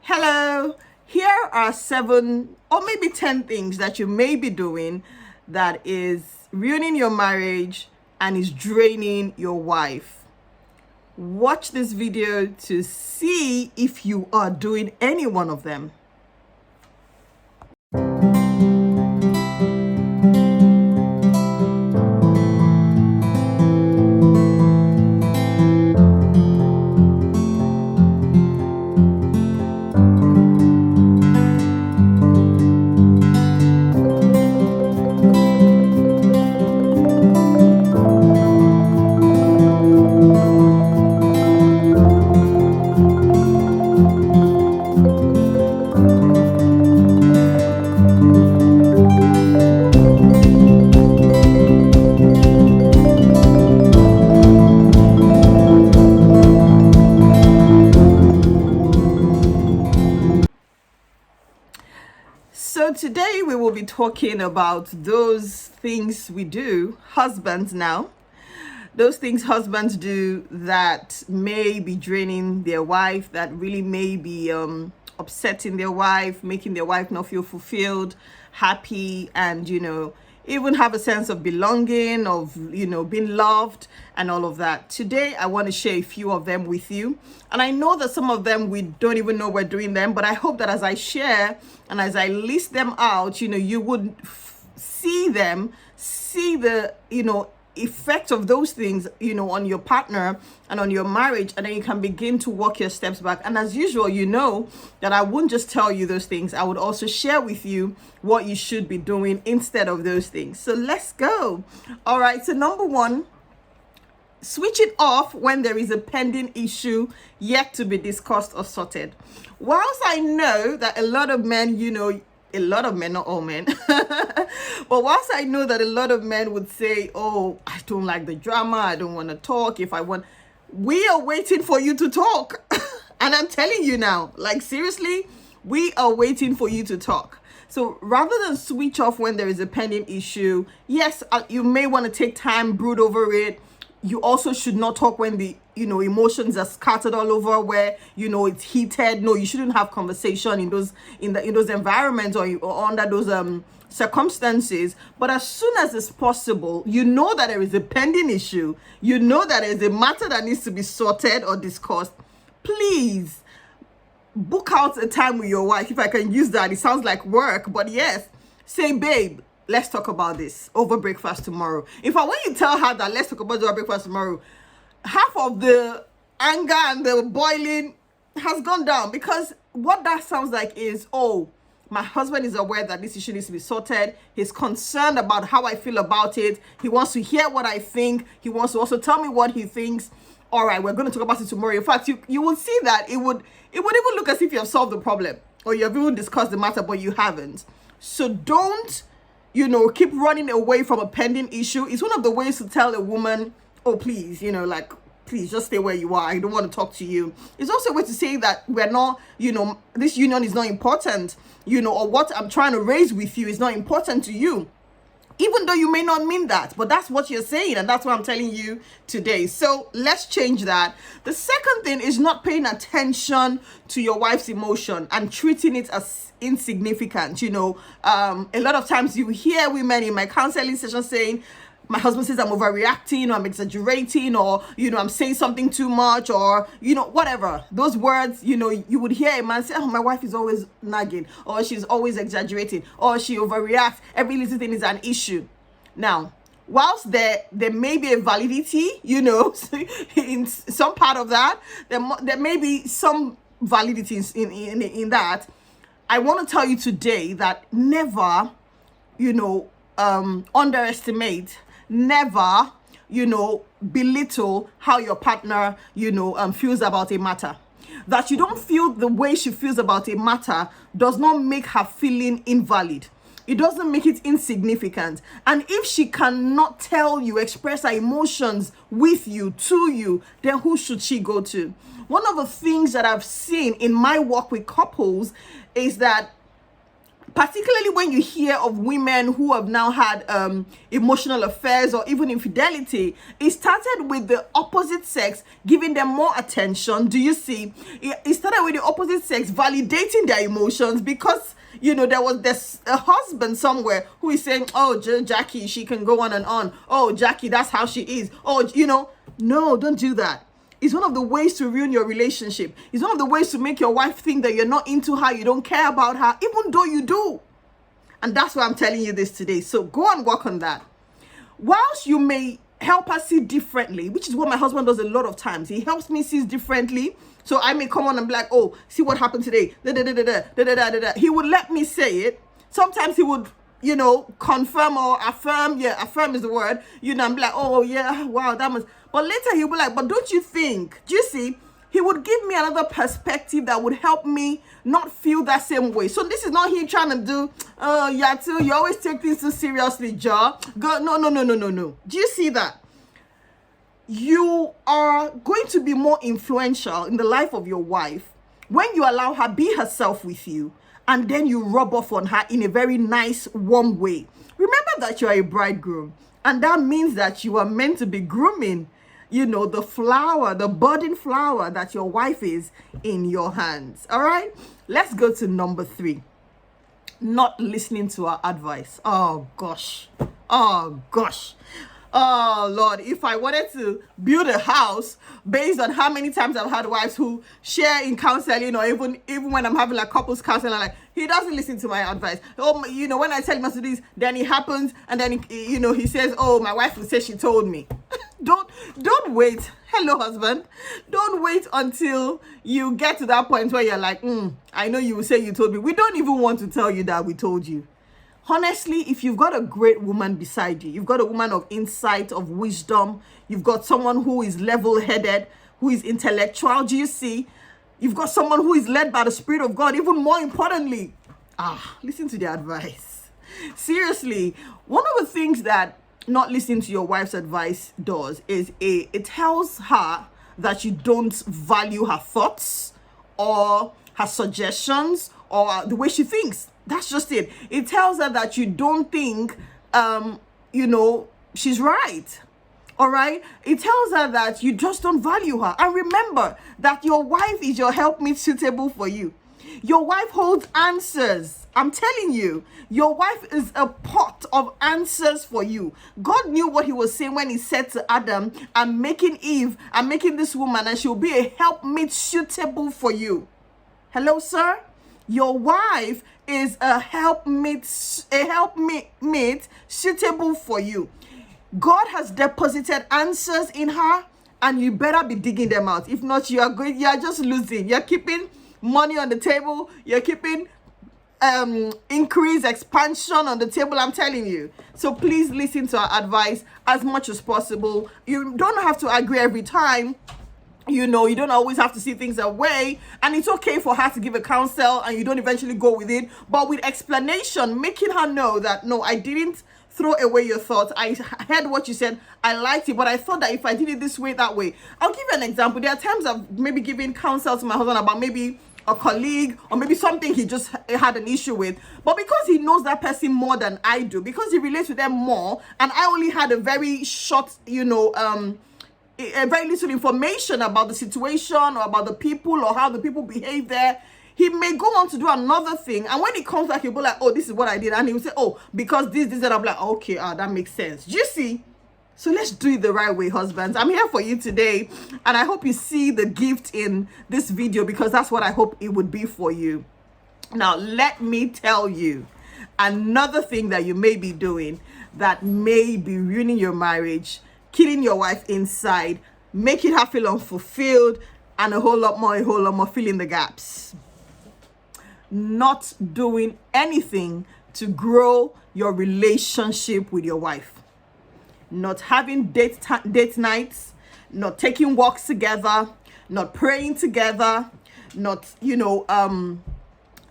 Hello, here are 7 or maybe 10 things that you may be doing that is ruining your marriage and is draining your wife. Watch this video to see if you are doing any one of them. So today we will be talking about those things we do, husbands now, those things husbands do that may be draining their wife, that really may be upsetting their wife, making their wife not feel fulfilled, happy, and even have a sense of belonging, of being loved and all of that. Today I want to share a few of them with you, and I know that some of them we don't even know we're doing them, but I hope that as I share and as I list them out, you would see them, see the effect of those things on your partner and on your marriage, and then you can begin to walk your steps back. And as usual, that I wouldn't just tell you those things, I would also share with you what you should be doing instead of those things. So let's go. All right, so number 1, switch it off when there is a pending issue yet to be discussed or sorted. Whilst I know that a lot of men, a lot of men, not all men, but whilst I know that a lot of men would say, oh, I don't like the drama, I don't want to talk, we are waiting for you to talk. And I'm telling you now, like seriously, we are waiting for you to talk. So rather than switch off when there is a pending issue, yes, you may want to take time, brood over it. You also should not talk when the emotions are scattered all over, where it's heated. No, you shouldn't have conversation in those environments or under those circumstances. But as soon as it's possible, that there is a pending issue, that there is a matter that needs to be sorted or discussed, please book out a time with your wife. If I can use that, it sounds like work, but yes, say, babe, let's talk about this over breakfast tomorrow. In fact, when you tell her that let's talk about it over breakfast tomorrow, half of the anger and the boiling has gone down, because what that sounds like is, oh, my husband is aware that this issue needs to be sorted. He's concerned about how I feel about it. He wants to hear what I think. He wants to also tell me what he thinks. All right, we're going to talk about it tomorrow. In fact, you will see that it would even look as if you have solved the problem or you have even discussed the matter, but you haven't. So don't keep running away from a pending issue. It's one of the ways to tell a woman, oh, please, please just stay where you are. I don't want to talk to you. It's also a way to say that we're not, this union is not important, or what I'm trying to raise with you is not important to you. Even though you may not mean that, but that's what you're saying, and that's what I'm telling you today. So let's change that. The second thing is not paying attention to your wife's emotion and treating it as insignificant. A lot of times you hear women in my counseling session saying, my husband says I'm overreacting, or I'm exaggerating, or I'm saying something too much, or whatever those words. You would hear a man say, oh, my wife is always nagging, or she's always exaggerating, or she overreacts. Every little thing is an issue. Now, whilst there may be a validity, in some part of that, there may be some validity in that. I want to tell you today that never, underestimate, never, belittle how your partner, feels about a matter. That you don't feel the way she feels about a matter does not make her feeling invalid. It doesn't make it insignificant. And if she cannot tell you, express her emotions with you, to you, then who should she go to? One of the things that I've seen in my work with couples is that particularly when you hear of women who have now had emotional affairs or even infidelity. It started with the opposite sex giving them more attention. Do you see? It started with the opposite sex validating their emotions, because there was this a husband somewhere who is saying, oh, Jackie, she can go on and on. Oh, Jackie, that's how she is. Oh, no, don't do that. It's one of the ways to ruin your relationship. It's one of the ways to make your wife think that you're not into her, you don't care about her, even though you do. And that's why I'm telling you this today. So go and work on that. Whilst you may help us see differently, which is what my husband does a lot of times. He helps me see differently. So I may come on and be like, oh, see what happened today. He would let me say it. Sometimes he would, confirm or affirm. Yeah, affirm is the word. I'm like, oh, yeah, wow, that must. But later he'll be like, but don't you think? Do you see? He would give me another perspective that would help me not feel that same way. So this is not him trying to do, oh, you always take things too seriously, Ja. Go, no. Do you see that? You are going to be more influential in the life of your wife when you allow her be herself with you, and then you rub off on her in a very nice, warm way. Remember that you are a bridegroom, and that means that you are meant to be grooming, the flower, the budding flower that your wife is in your hands. All right, let's go to number 3. Not listening to her advice. Oh gosh. Oh Lord, if I wanted to build a house based on how many times I've had wives who share in counseling, or even when I'm having like couples counseling, I'm like, he doesn't listen to my advice. Oh, when I tell him to do this, then it happens, and then he says, oh, my wife will say she told me. Don't wait. Hello, husband. Don't wait until you get to that point where you're like, I know you will say you told me. We don't even want to tell you that we told you. Honestly, if you've got a great woman beside you, you've got a woman of insight, of wisdom, you've got someone who is level-headed, who is intellectual, do you see? You've got someone who is led by the Spirit of God, even more importantly. Listen to the advice. Seriously, one of the things that not listening to your wife's advice does is it tells her that you don't value her thoughts or her suggestions or the way she thinks. That's just it. It tells her that you don't think, she's right. All right. It tells her that you just don't value her. And remember that your wife is your helpmate suitable for you. Your wife holds answers. I'm telling you, your wife is a pot of answers for you. God knew what he was saying when he said to Adam, I'm making Eve, I'm making this woman, and she'll be a helpmate suitable for you. Hello, sir? Your wife is a helpmate suitable for you. God has deposited answers in her, and you better be digging them out. If not, you are just losing. You're keeping money on the table. You're keeping increase, expansion on the table. I'm telling you. So please listen to our advice as much as possible. You don't have to agree every time. You don't always have to see things away, and it's okay for her to give a counsel and you don't eventually go with it, but with explanation, making her know that, no, I didn't throw away your thoughts. I heard what you said. I liked it, but I thought that if I did it this way, that way. I'll give you an example. There are times I've maybe given counsel to my husband about maybe a colleague or maybe something he just had an issue with, but because he knows that person more than I do, because he relates with them more, and I only had a very short, very little information about the situation or about the people or how the people behave there, he may go on to do another thing, and when he comes back, he'll be like, oh, this is what I did, and he'll say, oh, because this, and I'm like, okay, that makes sense. Do you see? So let's do it the right way, husbands. I'm here for you today, and I hope you see the gift in this video, because that's what I hope it would be for you. Now, let me tell you another thing that you may be doing that may be ruining your marriage, killing your wife inside, making her feel unfulfilled, and a whole lot more, fill in the gaps. Not doing anything to grow your relationship with your wife. Not having date nights, not taking walks together, not praying together, not,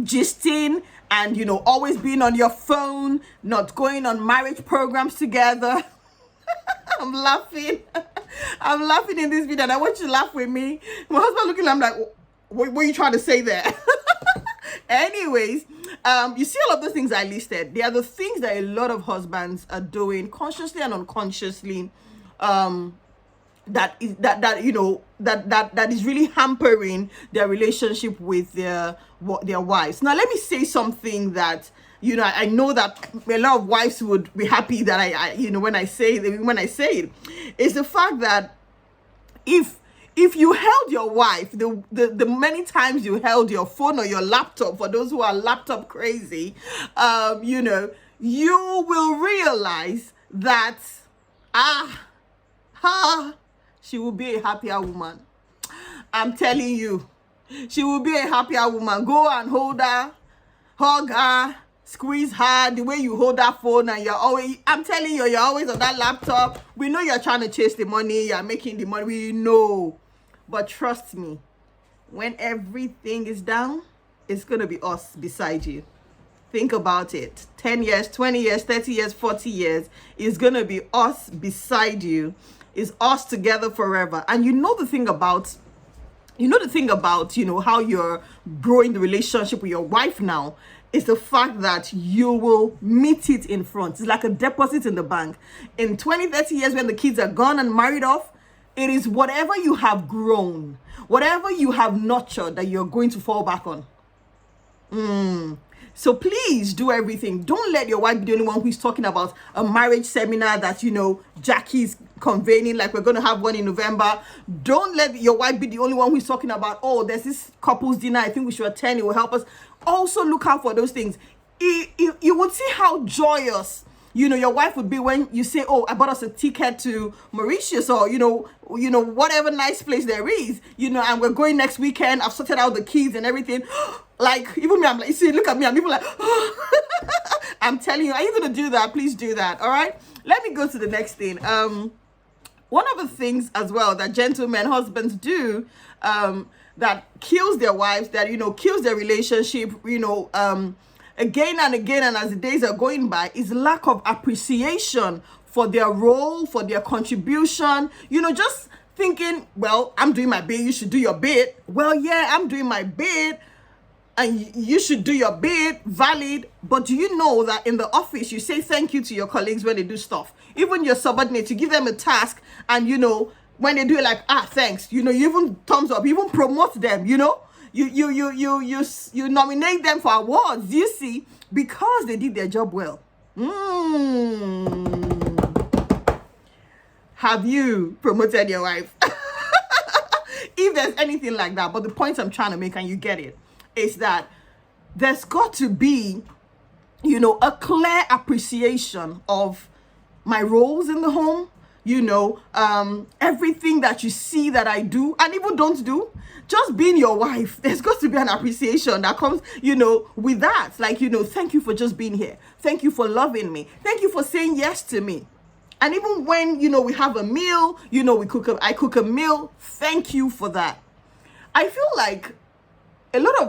gisting and, always being on your phone, not going on marriage programs together. I'm laughing in this video, and I want you to laugh with me. My husband looking at me like, what are you trying to say there? Anyways, You see all of those things I listed. They are the things that a lot of husbands are doing consciously and unconsciously. That is that is really hampering their relationship with their wives. Now, let me say something that I know that a lot of wives would be happy that I when I say it, is the fact that if you held your wife, the many times you held your phone or your laptop, for those who are laptop crazy, you will realize that she will be a happier woman. I'm telling you, she will be a happier woman. Go and hold her, hug her, squeeze her the way you hold that phone, and I'm telling you, you're always on that laptop. We know you're trying to chase the money, you're making the money, we know. But trust me, when everything is down, it's going to be us beside you. Think about it. 10 years, 20 years, 30 years, 40 years, it's going to be us beside you. It's us together forever. And the thing about how you're growing the relationship with your wife now is the fact that you will meet it in front. It's like a deposit in the bank. In 20, 30 years, when the kids are gone and married off, it is whatever you have grown, whatever you have nurtured, that you're going to fall back on. So please do everything. Don't let your wife be the only one who's talking about a marriage seminar that, Jackie's convening, like we're going to have one in November. Don't let your wife be the only one who's talking about, oh, there's this couples dinner I think we should attend. It will help us. Also look out for those things. You would see how joyous your wife would be when you say, oh, I bought us a ticket to Mauritius, or whatever nice place there is, and we're going next weekend. I've sorted out the kids and everything. Like, even me, I'm like, you see, look at me, I'm even like, I'm telling you, are you gonna do that? Please do that. All right, let me go to the next thing. One of the things as well that gentlemen, husbands do, that kills their wives, that kills their relationship, again and again, and as the days are going by, is lack of appreciation for their role, for their contribution. Just thinking, well, I'm doing my bit, you should do your bit. Well, yeah, I'm doing my bit, and you should do your bit, valid. But do you know that in the office, you say thank you to your colleagues when they do stuff? Even your subordinates, you give them a task, and when they do it, like, thanks, you even thumbs up, you even promote them, you nominate them for awards, you see, because they did their job well. Have you promoted your wife? If there's anything like that. But the point I'm trying to make, and you get it, is that there's got to be a clear appreciation of my roles in the home, everything that you see that I do and even don't do. Just being your wife, there's got to be an appreciation that comes, with that. Like, thank you for just being here. Thank you for loving me. Thank you for saying yes to me. And even when, we have a meal, I cook a meal, thank you for that. I feel like a lot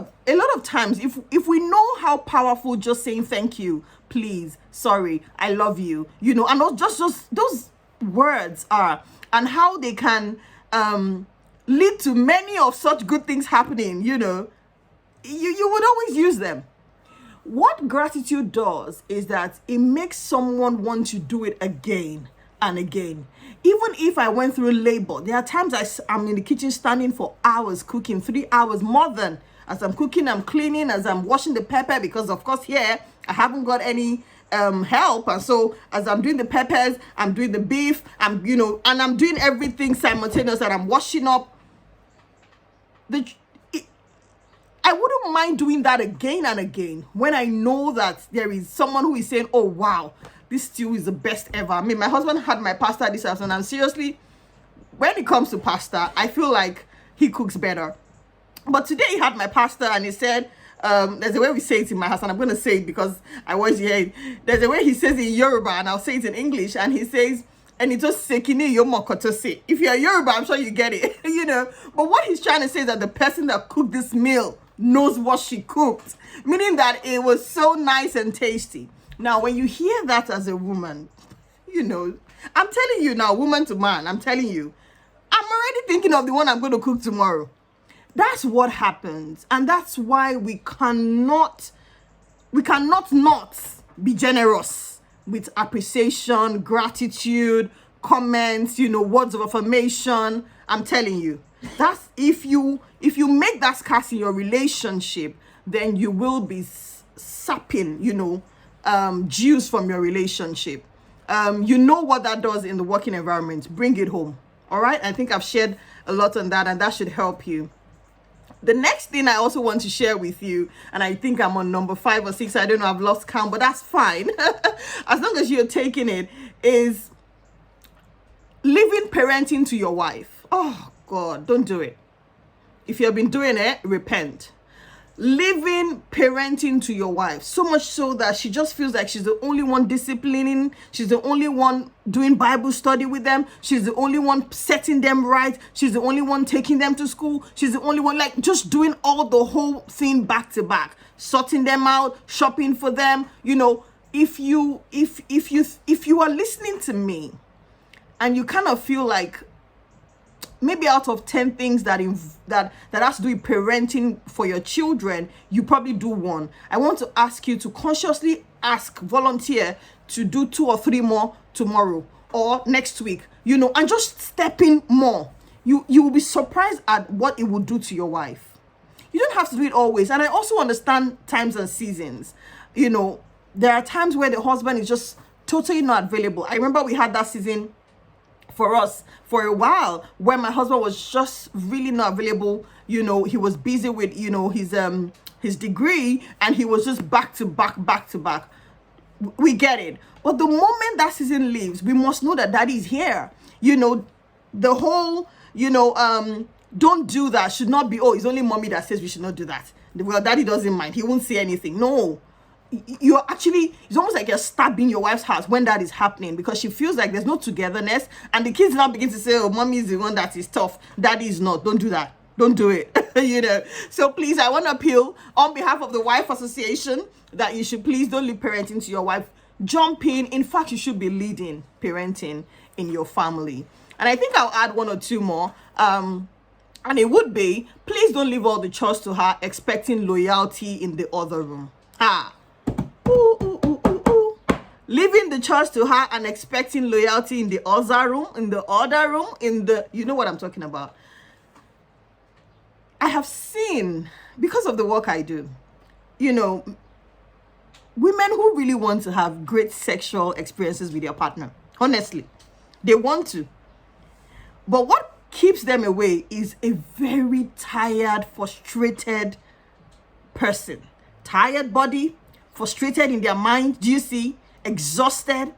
of times, if we know how powerful just saying thank you, please, sorry, I love you, and just those words are, and how they can lead to many of such good things happening, you would always use them. What gratitude does is that it makes someone want to do it again and again. Even if I went through labor, there are times I'm in the kitchen standing for hours cooking, 3 hours, more than. As I'm cooking, I'm cleaning, as I'm washing the pepper, because of course here I haven't got any help, and so as I'm doing the peppers, I'm doing the beef, and I'm doing everything simultaneously, and I'm washing up. I wouldn't mind doing that again and again when I know that there is someone who is saying, oh wow, this stew is the best ever. I mean, my husband had my pasta this afternoon, and seriously, when it comes to pasta, I feel like he cooks better. But today he had my pasta, and he said, there's a way we say it in my house, and I'm going to say it because I was here. There's a way he says it in Yoruba, and I'll say it in English, and he says, and it just sekini yomokotose. If you're Yoruba, I'm sure you get it, But what he's trying to say is that the person that cooked this meal knows what she cooked, meaning that it was so nice and tasty. Now, when you hear that as a woman, I'm telling you now, woman to man, I'm telling you, I'm already thinking of the one I'm going to cook tomorrow. That's what happens. And that's why we cannot we cannot not be generous with appreciation, gratitude, comments, words of affirmation. I'm telling you, that's if you make that scarce in your relationship, then you will be sapping, juice from your relationship. You know what that does in the working environment. Bring it home. All right. I think I've shared a lot on that, and that should help you. The next thing I also want to share with you, and I think I'm on number 5 or 6, I don't know, I've lost count, but that's fine. As long as you're taking it, is leaving parenting to your wife. Oh God, don't do it. If you have been doing it, repent. Leaving parenting to your wife, so much so that she just feels like she's the only one disciplining, she's the only one doing Bible study with them, she's the only one setting them right, she's the only one taking them to school, she's the only one like just doing all the whole thing back to back, sorting them out, shopping for them. If you are listening to me and you kind of feel like maybe out of 10 things that has to do with parenting for your children, you probably do one. I want to ask you to consciously volunteer to do 2 or 3 more tomorrow or next week, and just step in more. You will be surprised at what it will do to your wife. You don't have to do it always. And I also understand times and seasons. There are times where the husband is just totally not available. I remember we had that season for us for a while when my husband was just really not available. He was busy with his degree, and he was just back to back. We get it. But the moment that season leaves, we must know that daddy is here. The whole don't do that should not be, it's only mommy that says we should not do that. Well, daddy doesn't mind, he won't say anything. No, it's almost like you're stabbing your wife's heart when that is happening, because she feels like there's no togetherness, and the kids now begin to say, mommy is the one that is tough, daddy is not. Don't do that. Don't do it. So please, I want to appeal on behalf of the Wife Association that you should please don't leave parenting to your wife. Jump in. In fact, you should be leading parenting in your family. And I think I'll add 1 or 2 more. And it would be, please don't leave all the chores to her, expecting loyalty in the other room. Leaving the chores to her and expecting loyalty in the other room, you know what I'm talking about. I have seen, because of the work I do, women who really want to have great sexual experiences with their partner. Honestly, they want to. But what keeps them away is a very tired, frustrated person. Tired body, frustrated in their mind. Do you see? Exhausted.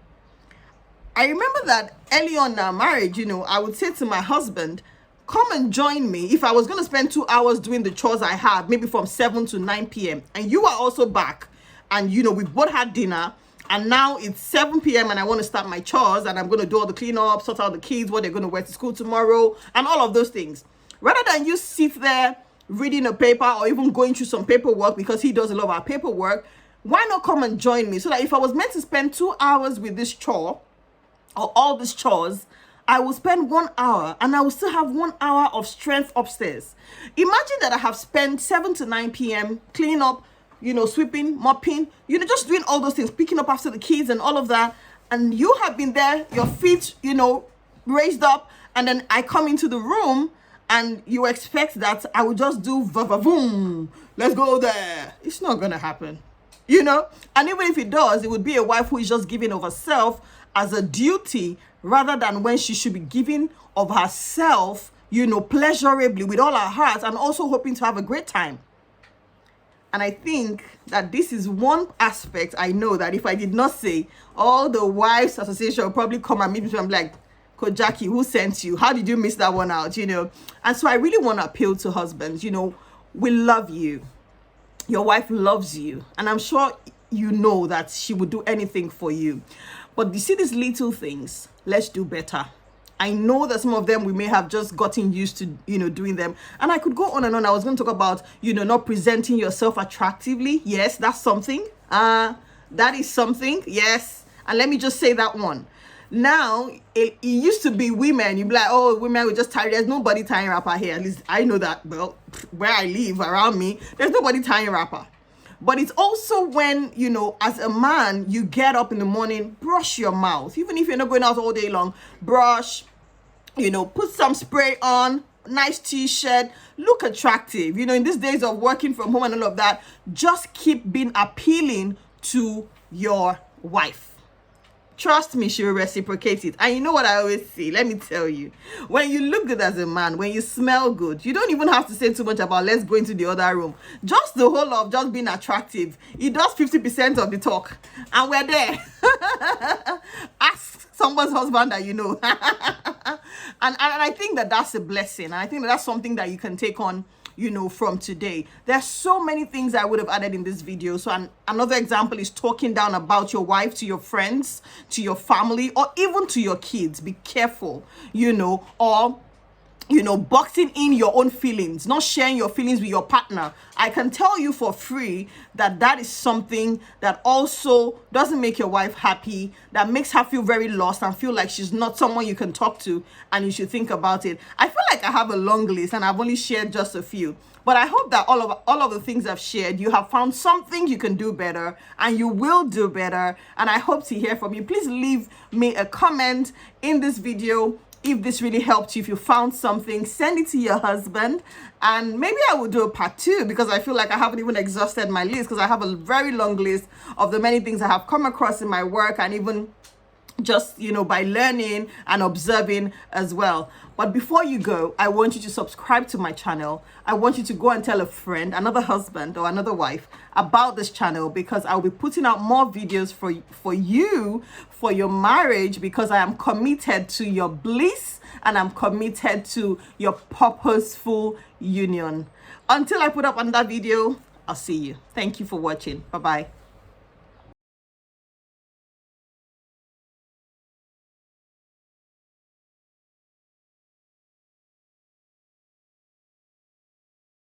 I remember that early on in our marriage, I would say to my husband, come and join me. If I was going to spend 2 hours doing the chores I had, maybe from 7 to 9 p.m. and you are also back, and we both had dinner, and now it's 7 p.m. and I want to start my chores, and I'm going to do all the cleanup, sort out the kids, what they're going to wear to school tomorrow, and all of those things. Rather than you sit there reading a paper or even going through some paperwork, because he does a lot of our paperwork, why not come and join me? So that if I was meant to spend 2 hours with this chore or all these chores, I will spend 1 hour, and I will still have 1 hour of strength upstairs. Imagine that I have spent 7 to 9 p.m. cleaning up, sweeping, mopping, just doing all those things, picking up after the kids and all of that. And you have been there, your feet, raised up, and then I come into the room and you expect that I will just do va-va-voom, let's go there. It's not going to happen, And even if it does, it would be a wife who is just giving of herself as a duty, rather than when she should be giving of herself, pleasurably with all her heart, and also hoping to have a great time. And I think that this is one aspect I know that if I did not say, all the wives association will probably come and meet me and be like, Coach Jackie, who sent you? How did you miss that one out? And so I really want to appeal to husbands. We love you. Your wife loves you. And I'm sure you know that she would do anything for you. But you see these little things, let's do better. I know that some of them we may have just gotten used to, doing them. And I could go on and on. I was going to talk about, not presenting yourself attractively. Yes, that's something. That is something. Yes. And let me just say that one. Now, it used to be women. You'd be like, oh, women will just tie. There's nobody tying wrapper here. At least I know that. Well, where I live, around me, there's nobody tying wrapper. But it's also when, you know, as a man, you get up in the morning, brush your mouth. Even if you're not going out all day long, brush, you know, put some spray on, nice t-shirt, look attractive. You know, in these days of working from home and all of that, just keep being appealing to your wife. Trust me, she will reciprocate it. And you know what I always say? Let me tell you. When you look good as a man, when you smell good, you don't even have to say too much about let's go into the other room. Just the whole of just being attractive. It does 50% of the talk. And we're there. Ask someone's husband that you know. and I think that that's a blessing. And I think that that's something that you can take on, you know, from today. There's so many things I would have added in this video. So another example is talking down about your wife to your friends, to your family, or even to your kids. Be careful, you know, or you know, boxing in your own feelings, not sharing your feelings with your partner. I can tell you for free that that is something that also doesn't make your wife happy, that makes her feel very lost and feel like she's not someone you can talk to, and you should think about it. I feel like I have a long list and I've only shared just a few, but I hope that all of the things I've shared, you have found something you can do better, and you will do better. And I hope to hear from you. Please leave me a comment in this video if this really helped you. If you found something, send it to your husband, and maybe I will do a part 2, because I feel like I haven't even exhausted my list, because I have a very long list of the many things I have come across in my work, and even just, you know, by learning and observing as well. But before you go, I want you to subscribe to my channel. I want you to go and tell a friend, another husband or another wife about this channel, because I'll be putting out more videos for you, for your marriage, because I am committed to your bliss and I'm committed to your purposeful union. Until I put up another video, I'll see you. Thank you for watching. Bye-bye.